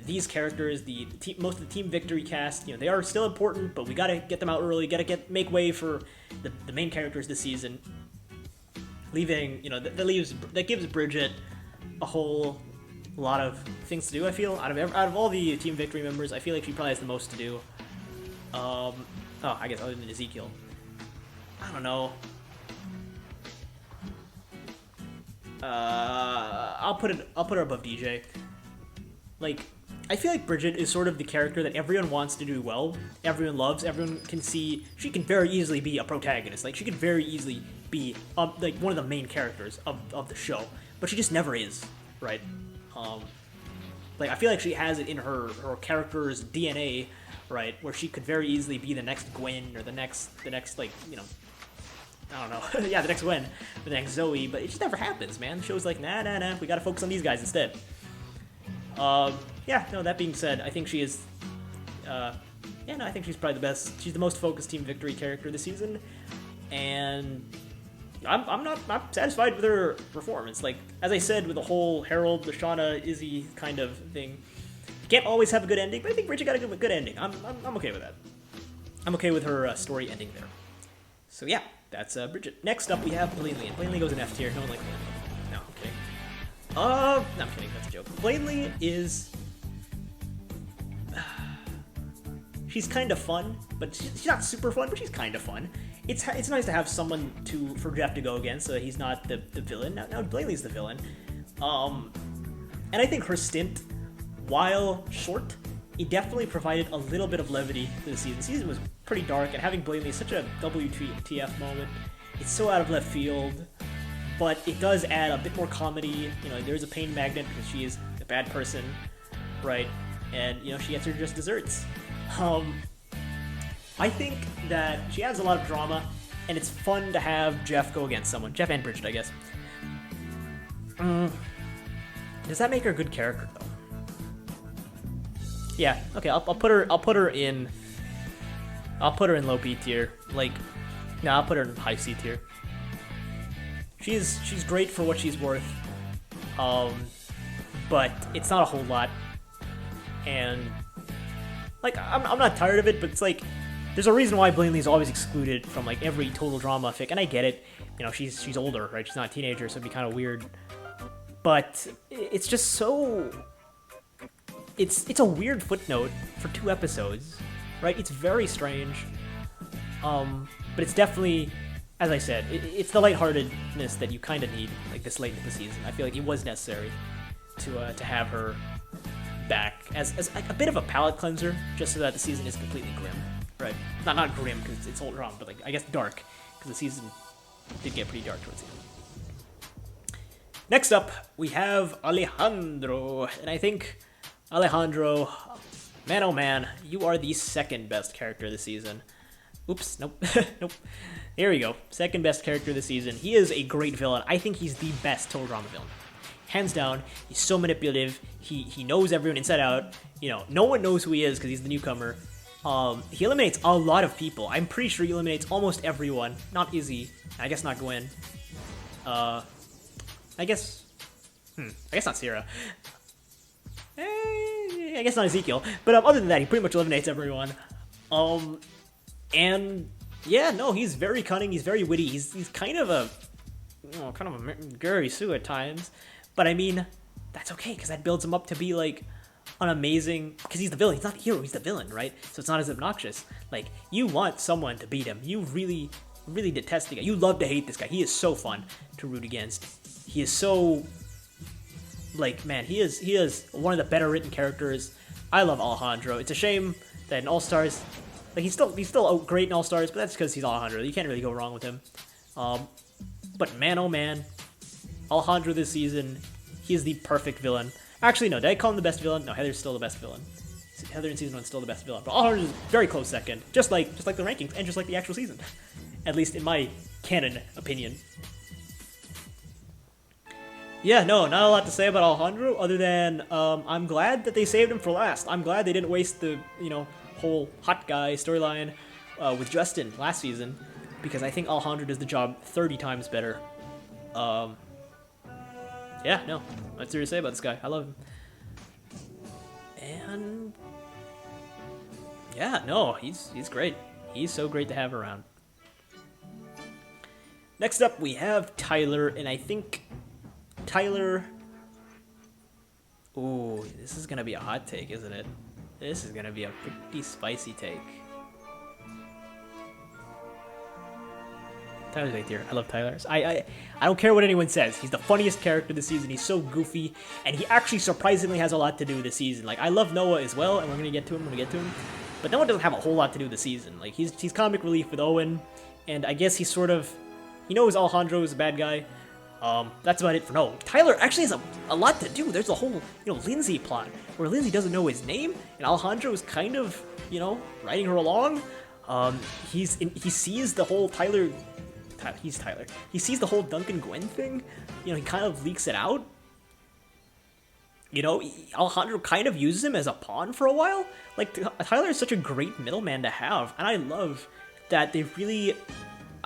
S1: these characters, the team, most of the Team Victory cast. They are still important, but we gotta get them out early, make way for the main characters this season. Leaving, that gives Bridget a whole lot of things to do. I feel out of all the Team Victory members, I feel like she probably has the most to do. Oh, I guess other than Ezekiel. I don't know. I'll put her above DJ. Like, I feel like Bridget is sort of the character that everyone wants to do well, everyone loves, everyone can see. She can very easily be a protagonist. Like, she could very easily be like one of the main characters of the show, but she just never is, right? Like, I feel like she has it in her character's DNA, right, where she could very easily be the next Gwen or the next like, you know, I don't know. Yeah, the next Gwen, the next Zoe, but it just never happens, man. The show's like, nah, we gotta focus on these guys instead. Yeah, no, that being said, I think she is, I think she's probably the best. She's the most focused Team Victory character this season, and I'm satisfied with her performance. Like, as I said, with the whole Harold, Lashana, Izzy kind of thing, you can't always have a good ending, but I think Bridget got a good ending. I'm okay with that. I'm okay with her story ending there. So yeah, that's Bridget. Next up, we have Blaney, and Blaney goes in F tier. No one likes Blaney. No, I'm kidding. No, I'm kidding. That's a joke. Blaney is... she's kind of fun, but she's not super fun, but she's kind of fun. It's nice to have someone for Jeff to go against, so he's not the villain. Now Blaney's the villain. And I think her stint, while short, it definitely provided a little bit of levity to the season. The season was pretty dark, and having Blaney is such a WTF moment. It's so out of left field, but it does add a bit more comedy. You know, there's a pain magnet because she is a bad person, right? And, you know, she gets her just desserts. I think that she adds a lot of drama, and it's fun to have Jeff go against someone. Jeff and Bridget, I guess. Does that make her a good character, though? Yeah, okay, I'll put her in low B tier. Like, no, I'll put her in high C tier. She's great for what she's worth. But it's not a whole lot. And like, I'm not tired of it, but it's like, there's a reason why Blaney's always excluded from like every total drama fic, and I get it. You know, she's older, right? She's not a teenager, so it'd be kind of weird. But it's just so... It's a weird footnote for 2 episodes, right? It's very strange. But it's definitely, as I said, it's the lightheartedness that you kind of need, like, this late in the season. I feel like it was necessary to have her back as like a bit of a palate cleanser, just so that the season is completely grim, right? Not grim because it's old drama, but like, I guess dark, because the season did get pretty dark towards the end. Next up, we have Alejandro, and I think Alejandro, man oh man, you are the second best character this season. Oops, nope, nope. Here we go, second best character this season. He is a great villain. I think he's the best total drama villain. Hands down, he's so manipulative. He knows everyone inside out. You know, no one knows who he is because he's the newcomer. He eliminates a lot of people. I'm pretty sure he eliminates almost everyone. Not Izzy. I guess not Gwen. I guess not Sierra. I guess not Ezekiel. But other than that, he pretty much eliminates everyone. And yeah, no, he's very cunning. He's very witty. He's kind of a Gary Sue at times. But I mean, that's okay, because that builds him up to be like an amazing, because he's the villain. He's not the hero, he's the villain, right? So it's not as obnoxious. Like, you want someone to beat him. You really, really detest the guy. You love to hate this guy. He is so fun to root against. He is so, like, man, he is one of the better written characters. I love Alejandro. It's a shame that in All-Stars, like, he's still great in All-Stars, but that's because he's Alejandro. You can't really go wrong with him. But man, oh man, Alejandro this season, he is the perfect villain. Actually, no, did I call him the best villain? No, Heather's still the best villain. Heather in season 1 is still the best villain. But Alejandro is very close second, just like the rankings, and just like the actual season. At least in my canon opinion. Yeah, no, not a lot to say about Alejandro, other than I'm glad that they saved him for last. I'm glad they didn't waste the, whole hot guy storyline with Justin last season, because I think Alejandro does the job 30 times better. Yeah, no, what's there to say about this guy? I love him. And yeah, no, he's great. He's so great to have around. Next up, we have Tyler, and I think Tyler This is gonna be a hot take, isn't it? This is gonna be a pretty spicy take. Tyler's right there. I love Tyler. I don't care what anyone says. He's the funniest character this season. He's so goofy, and he actually surprisingly has a lot to do this season. Like, I love Noah as well, and we're gonna get to him. But Noah doesn't have a whole lot to do this season. Like, he's comic relief with Owen, and I guess he's sort of, he knows Alejandro is a bad guy. That's about it for Noah. Tyler actually has a lot to do. There's a whole, Lindsay plot where Lindsay doesn't know his name, and Alejandro is kind of, riding her along. He sees the whole He's Tyler. He sees the whole Duncan Gwen thing. He kind of leaks it out. Alejandro kind of uses him as a pawn for a while. Like, Tyler is such a great middleman to have, and I love that they really...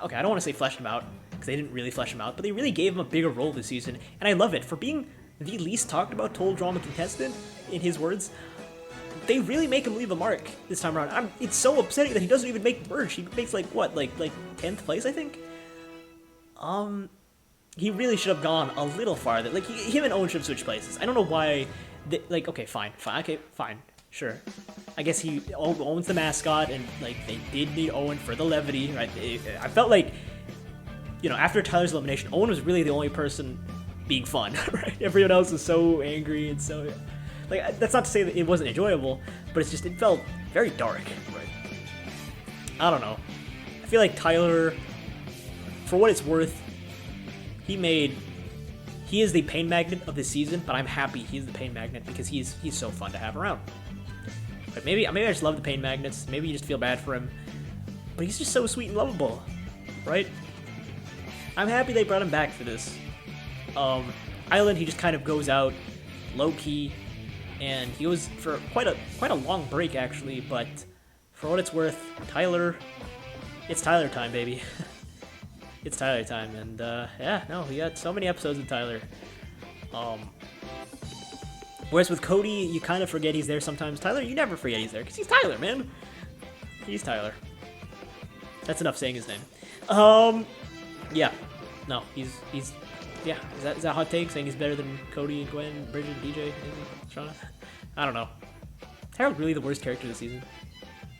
S1: Okay, I don't want to say fleshed him out, because they didn't really flesh him out, but they really gave him a bigger role this season, and I love it. For being the least talked about total drama contestant, in his words, they really make him leave a mark this time around. It's so upsetting that he doesn't even make merge. He makes, like 10th place, I think? He really should have gone a little farther. Like, him and Owen should have switched places. I don't know why. Okay, fine, sure. I guess Owen's the mascot, and like they did need Owen for the levity, right? I felt like, after Tyler's elimination, Owen was really the only person being fun, right? Everyone else was so angry and so, like, that's not to say that it wasn't enjoyable, but it's just it felt very dark, right? I don't know. I feel like Tyler, for what it's worth, he is the pain magnet of this season, but I'm happy he's the pain magnet because he's so fun to have around. But maybe I just love the pain magnets. Maybe you just feel bad for him, but he's just so sweet and lovable, right? I'm happy they brought him back for this. Island, he just kind of goes out low key, and he goes for quite a long break actually. But for what it's worth, Tyler, it's Tyler time, baby. It's Tyler time, and we got so many episodes of Tyler. Whereas with Cody, you kind of forget he's there sometimes. Tyler, you never forget he's there, because he's Tyler, man. He's Tyler. That's enough saying his name. Yeah. No, he's yeah. Is that a hot take, saying he's better than Cody and Gwen, Bridget, DJ, maybe, Shauna? I don't know. Harold really the worst character this season?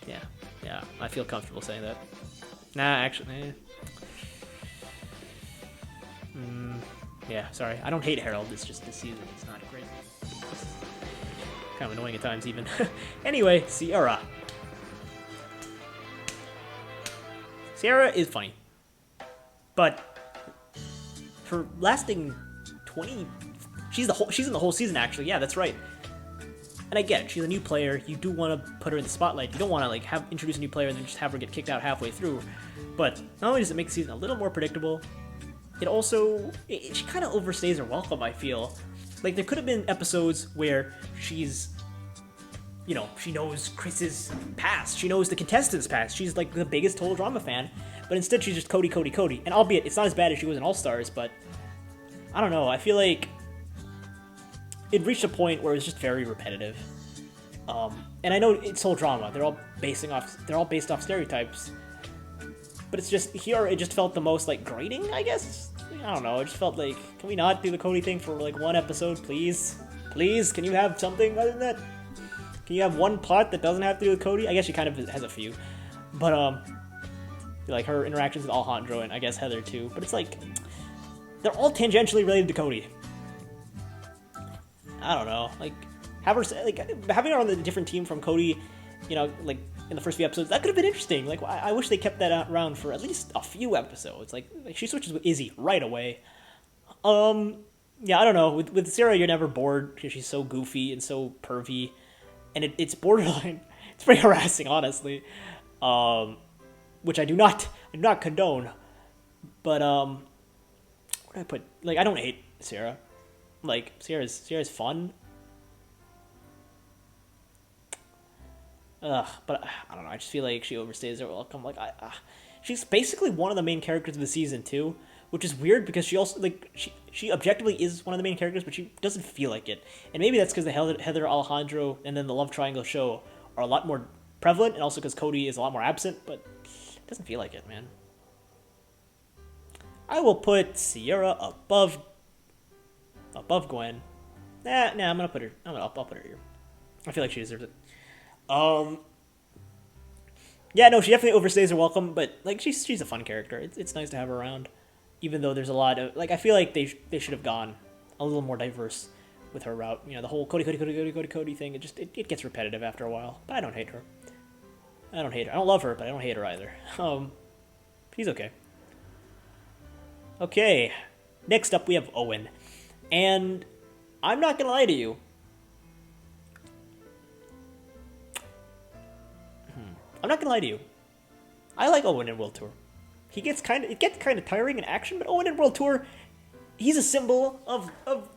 S1: Yeah, I feel comfortable saying that. Nah, actually, yeah, sorry. I don't hate Harold, it's just this season it's not great. It's kind of annoying at times, even. Anyway, Sierra. Sierra is funny. But for lasting 20... She's in the whole season, actually. Yeah, that's right. And I get it. She's a new player. You do want to put her in the spotlight. You don't want to, like, introduce a new player and then just have her get kicked out halfway through. But not only does it make the season a little more predictable, it also, she kind of overstays her welcome, I feel. Like, there could have been episodes where she's, she knows Chris's past. She knows the contestants' past. She's, like, the biggest total drama fan. But instead, she's just Cody. And albeit, it's not as bad as she was in All-Stars, but I don't know. I feel like it reached a point where it was just very repetitive. And I know it's total drama. They're all based off stereotypes. But it's just, here it just felt the most, like, grating, I guess? I don't know, it just felt like, can we not do the Cody thing for, like, one episode, please? Please, can you have something other than that? Can you have one plot that doesn't have to do with Cody? I guess she kind of has a few. But, like, her interactions with Alejandro and, I guess, Heather, too. But it's like, they're all tangentially related to Cody. I don't know, like, having her on the different team from Cody, like, in the first few episodes, that could have been interesting. Like, I wish they kept that around for at least a few episodes. Like she switches with Izzy right away. Yeah, I don't know. With Sarah, you're never bored because she's so goofy and so pervy, and it's borderline. It's pretty harassing, honestly. Which I do not condone. But where do I put? Like, I don't hate Sarah. Like, Sierra's fun. But I don't know. I just feel like she overstays her welcome. Like, she's basically one of the main characters of the season too, which is weird because she also, like, she objectively is one of the main characters, but she doesn't feel like it. And maybe that's because the Heather, Alejandro, and then the love triangle show are a lot more prevalent, and also because Cody is a lot more absent. But it doesn't feel like it, man. I will put Sierra above Gwen. Nah, I'm gonna put her. I'll put her here. I feel like she deserves it. Um, yeah, no, she definitely overstays her welcome, but like she's a fun character. It's nice to have her around, even though there's a lot of like I feel like they should have gone a little more diverse with her route. You know, the whole Cody thing. It gets repetitive after a while. But I don't hate her. I don't love her, but I don't hate her either. She's okay. Okay, next up we have Owen, and I'm not gonna lie to you. I'm not gonna lie to you. I like Owen in World Tour. It gets kind of tiring in action, but Owen in World Tour, he's a symbol of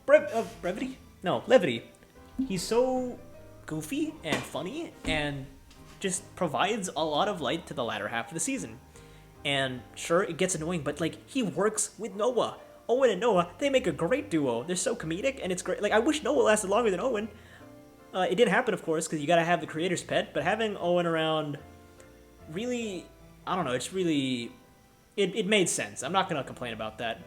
S1: brevity. No, levity. He's so goofy and funny, and just provides a lot of light to the latter half of the season. And sure, it gets annoying, but like he works with Noah. Owen and Noah, they make a great duo. They're so comedic, and it's great. Like I wish Noah lasted longer than Owen. It didn't happen, of course, because you gotta have the creator's pet. But having Owen around, really, I don't know. It's really, it made sense. I'm not gonna complain about that.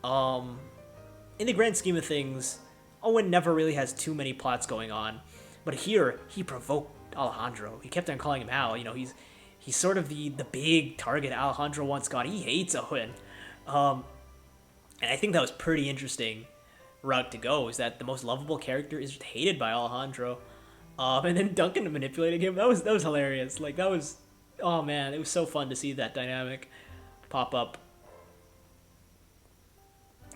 S1: In the grand scheme of things, Owen never really has too many plots going on. But here, he provoked Alejandro. He kept on calling him Al. You know, he's sort of the big target Alejandro once got. He hates Owen. And I think that was pretty interesting route to go, is that the most lovable character is hated by Alejandro. And then Duncan manipulating him, that was hilarious. Like, that was, oh man, it was so fun to see that dynamic pop up.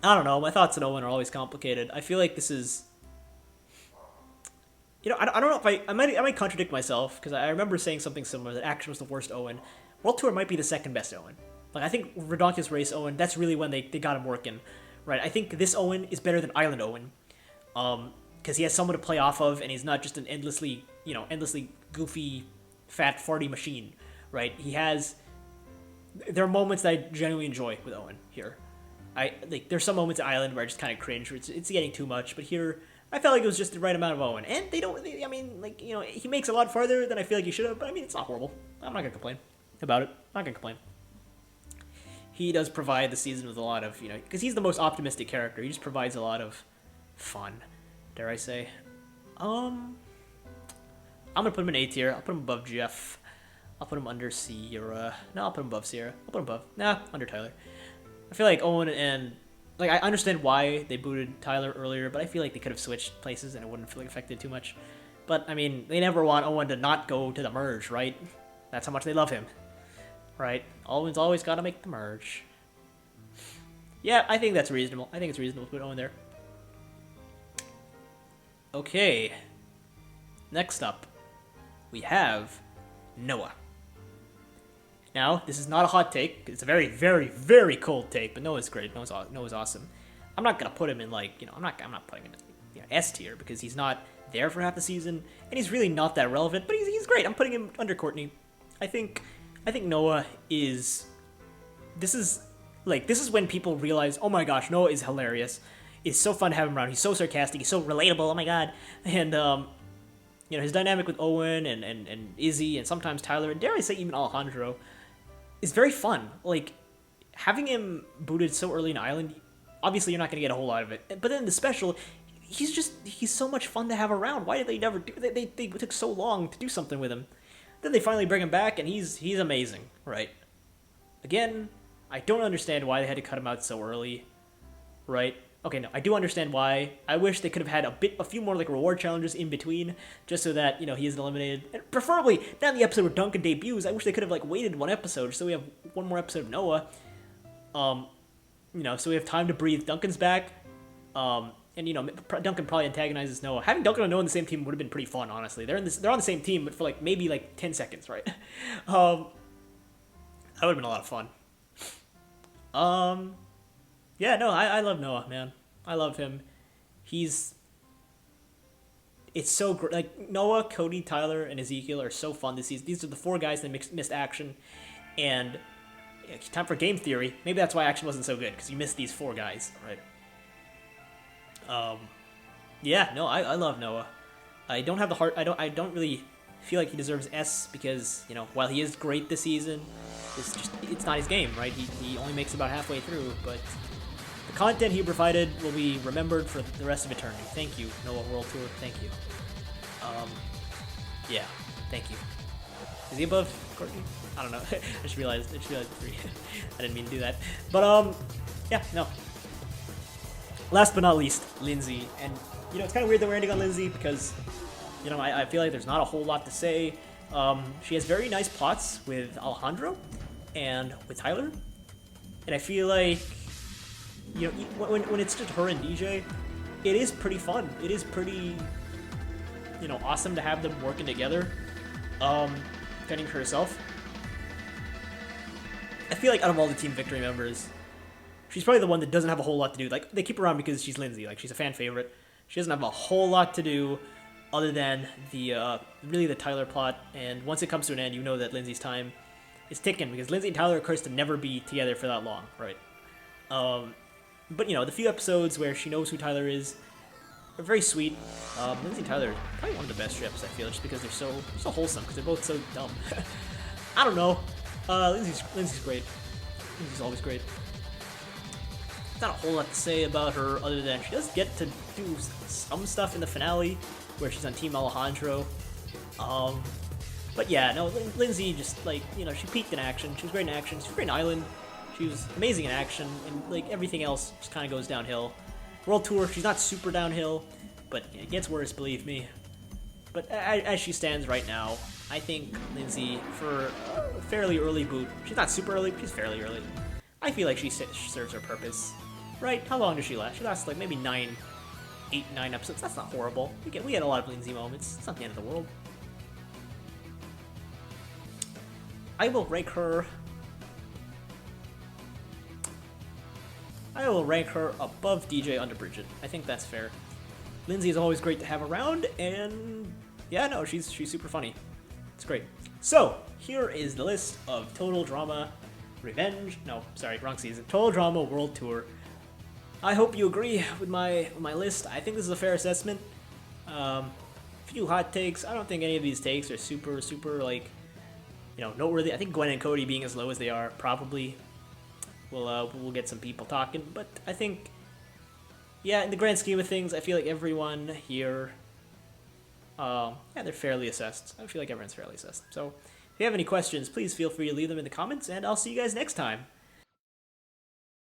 S1: I don't know, my thoughts on Owen are always complicated. I feel like this is, you know, I don't know if I might contradict myself, because I remember saying something similar, that Action was the worst Owen. World Tour might be the second best Owen. Like, I think Redonkulous Race Owen, that's really when they got him working, right? I think this Owen is better than Island Owen, because he has someone to play off of, and he's not just an endlessly goofy, fat, farty machine, right? There are moments that I genuinely enjoy with Owen here. There's some moments at Island where I just kind of cringe, where it's getting too much, but here, I felt like it was just the right amount of Owen. And he makes a lot farther than I feel like he should have, but I mean, it's not horrible. I'm not going to complain about it. I'm not going to complain. He does provide the season with a lot of, because he's the most optimistic character. He just provides a lot of fun, dare I say. I'm going to put him in A tier. I'll put him above Jeff. I'll put him under Sierra. No, I'll put him above Sierra. I'll put him above. Nah, under Tyler. I feel like Owen and, I understand why they booted Tyler earlier, but I feel like they could have switched places and it wouldn't feel affected too much. But, I mean, they never want Owen to not go to the merge, right? That's how much they love him. Right? Owen's always got to make the merge. Yeah, I think that's reasonable. I think it's reasonable to put Owen there. Okay. Next up, we have Noah. Now, this is not a hot take. It's a very, very, very cold take, but Noah's great. Noah's awesome. I'm not going to put him in, I'm not putting him in S tier, because he's not there for half the season, and he's really not that relevant, but he's great. I'm putting him under Courtney. I think Noah is... This is when people realize, oh my gosh, Noah is hilarious. It's so fun to have him around. He's so sarcastic. He's so relatable. Oh my god. And, his dynamic with Owen and Izzy and sometimes Tyler, and dare I say even Alejandro, is very fun. Like, having him booted so early in Island, obviously you're not going to get a whole lot of it. But then the special, he's so much fun to have around. Why did they never do... They took so long to do something with him. Then they finally bring him back, and he's amazing, right? Again, I don't understand why they had to cut him out so early, right? Okay, no, I do understand why. I wish they could have had a few more reward challenges in between, just so that he isn't eliminated. And preferably, not in the episode where Duncan debuts. I wish they could have waited one episode, so we have one more episode of Noah. So we have time to breathe. Duncan's back, and Duncan probably antagonizes Noah. Having Duncan and Noah on the same team would have been pretty fun, honestly. They're on the same team, but for maybe 10 seconds, right? That would have been a lot of fun. Yeah, no, I love Noah, man. I love him. It's so great. Noah, Cody, Tyler, and Ezekiel are so fun this season. These are the 4 guys that missed Action, and time for game theory. Maybe that's why Action wasn't so good, because you missed these 4 guys, right? Yeah, no, I love Noah. I don't have the heart. I don't really feel like he deserves S, because while he is great this season, it's not his game, right? He only makes about halfway through, but The content he provided will be remembered for the rest of eternity. Thank you, Noah World Tour. Thank you. Yeah, thank you. Is he above Courtney? I don't know. I just realized 3. I didn't mean to do that. But, yeah, no. Last but not least, Lindsay. And, you know, it's kind of weird that we're ending on Lindsay because, you know, I feel like there's not a whole lot to say. She has very nice plots with Alejandro and with Tyler. And I feel like, you know, when it's just her and DJ, it is pretty fun. It is pretty, you know, awesome to have them working together. Defending herself. I feel like out of all the Team Victory members, she's probably the one that doesn't have a whole lot to do. Like, they keep her around because she's Lindsay. Like, she's a fan favorite. She doesn't have a whole lot to do other than really the Tyler plot. And once it comes to an end, you know that Lindsay's time is ticking because Lindsay and Tyler are cursed to never be together for that long, right? But, you know, the few episodes where she knows who Tyler is are very sweet. Lindsay and Tyler are probably one of the best ships, I feel, just because they're so wholesome, because they're both so dumb. I don't know. Lindsay's great. Lindsay's always great. Not a whole lot to say about her other than she does get to do some stuff in the finale where she's on Team Alejandro. But yeah, no, Lindsay just, like, you know, she peaked in action. She was great in action. She was great in Island. She was amazing in action, and, like, everything else just kind of goes downhill. World Tour, she's not super downhill, but it gets worse, believe me. But as she stands right now, I think Lindsay, for a fairly early boot, she's not super early, but she's fairly early. I feel like she serves her purpose. Right? How long does she last? She lasts like maybe 8, 9 episodes. That's not horrible. We get a lot of Lindsay moments. It's not the end of the world. I will rank her above DJ, under Bridget. I think that's fair. Lindsay is always great to have around, and yeah, no, she's super funny. It's great. So, here is the list of Total Drama Revenge. No, sorry, wrong season. Total Drama World Tour. I hope you agree with my list. I think this is a fair assessment. Few hot takes. I don't think any of these takes are super, like, you know, noteworthy. I think Gwen and Cody being as low as they are probably we'll get some people talking. But I think, yeah, in the grand scheme of things, I feel like everyone here, yeah, they're fairly assessed. I feel like everyone's fairly assessed. So if you have any questions, please feel free to leave them in the comments, and I'll see you guys next time.